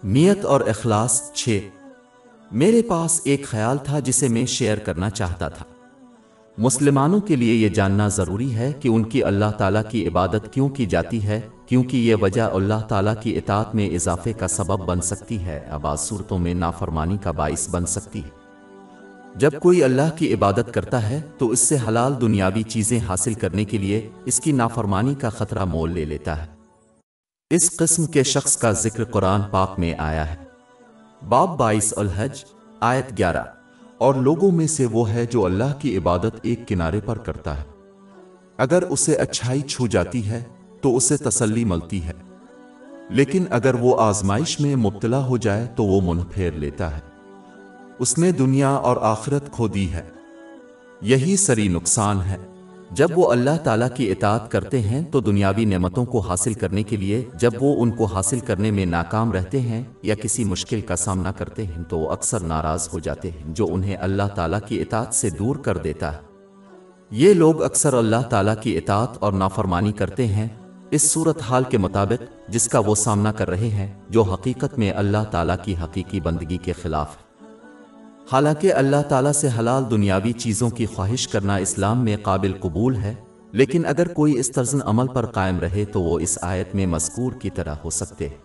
نیت اور اخلاص 6۔ میرے پاس ایک خیال تھا جسے میں شیئر کرنا چاہتا تھا۔ مسلمانوں کے لیے یہ جاننا ضروری ہے کہ ان کی اللہ تعالیٰ کی عبادت کیوں کی جاتی ہے، کیونکہ یہ وجہ اللہ تعالیٰ کی اطاعت میں اضافے کا سبب بن سکتی ہے، بعض صورتوں میں نافرمانی کا باعث بن سکتی ہے۔ جب کوئی اللہ کی عبادت کرتا ہے تو اس سے حلال دنیاوی چیزیں حاصل کرنے کے لیے اس کی نافرمانی کا خطرہ مول لے لیتا ہے۔ اس قسم کے شخص کا ذکر قرآن پاک میں آیا ہے۔ باب 22 الحج آیت 11۔ اور لوگوں میں سے وہ ہے جو اللہ کی عبادت ایک کنارے پر کرتا ہے، اگر اسے اچھائی چھو جاتی ہے تو اسے تسلی ملتی ہے، لیکن اگر وہ آزمائش میں مبتلا ہو جائے تو وہ منہ پھیر لیتا ہے، اس نے دنیا اور آخرت کھو دی ہے، یہی سری نقصان ہے۔ جب وہ اللہ تعالیٰ کی اطاعت کرتے ہیں تو دنیاوی نعمتوں کو حاصل کرنے کے لیے جب وہ ان کو حاصل کرنے میں ناکام رہتے ہیں یا کسی مشکل کا سامنا کرتے ہیں تو وہ اکثر ناراض ہو جاتے ہیں، جو انہیں اللہ تعالیٰ کی اطاعت سے دور کر دیتا ہے۔ یہ لوگ اکثر اللہ تعالیٰ کی اطاعت اور نافرمانی کرتے ہیں اس صورتحال کے مطابق جس کا وہ سامنا کر رہے ہیں، جو حقیقت میں اللہ تعالیٰ کی حقیقی بندگی کے خلاف ہے۔ حالانکہ اللہ تعالیٰ سے حلال دنیاوی چیزوں کی خواہش کرنا اسلام میں قابل قبول ہے، لیکن اگر کوئی اس طرز عمل پر قائم رہے تو وہ اس آیت میں مذکور کی طرح ہو سکتے ہیں۔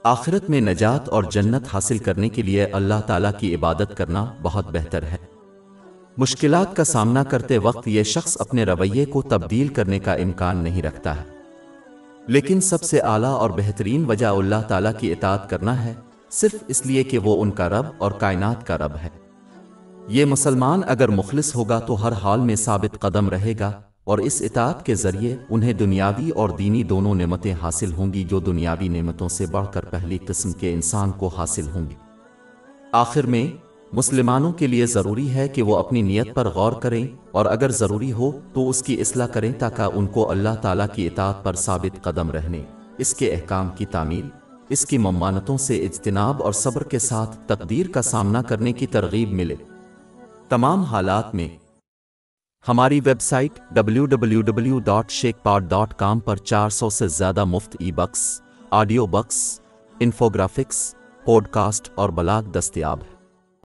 آخرت میں نجات اور جنت حاصل کرنے کے لیے اللہ تعالیٰ کی عبادت کرنا بہت بہتر ہے۔ مشکلات کا سامنا کرتے وقت یہ شخص اپنے رویے کو تبدیل کرنے کا امکان نہیں رکھتا ہے، لیکن سب سے اعلیٰ اور بہترین وجہ اللہ تعالیٰ کی اطاعت کرنا ہے، صرف اس لیے کہ وہ ان کا رب اور کائنات کا رب ہے۔ یہ مسلمان اگر مخلص ہوگا تو ہر حال میں ثابت قدم رہے گا، اور اس اطاعت کے ذریعے انہیں دنیاوی اور دینی دونوں نعمتیں حاصل ہوں گی جو دنیاوی نعمتوں سے بڑھ کر پہلی قسم کے انسان کو حاصل ہوں گی۔ آخر میں مسلمانوں کے لیے ضروری ہے کہ وہ اپنی نیت پر غور کریں اور اگر ضروری ہو تو اس کی اصلاح کریں تاکہ ان کو اللہ تعالیٰ کی اطاعت پر ثابت قدم رہنے، اس کے احکام کی تعمیل، اس کی ممانعتوں سے اجتناب اور صبر کے ساتھ تقدیر کا سامنا کرنے کی ترغیب ملے۔ تمام حالات میں ہماری ویب سائٹ www.sheikhpod.com پر 400 سے زیادہ مفت ebooks, audiobooks, infographics, podcast اور بلاگ دستیاب ہے۔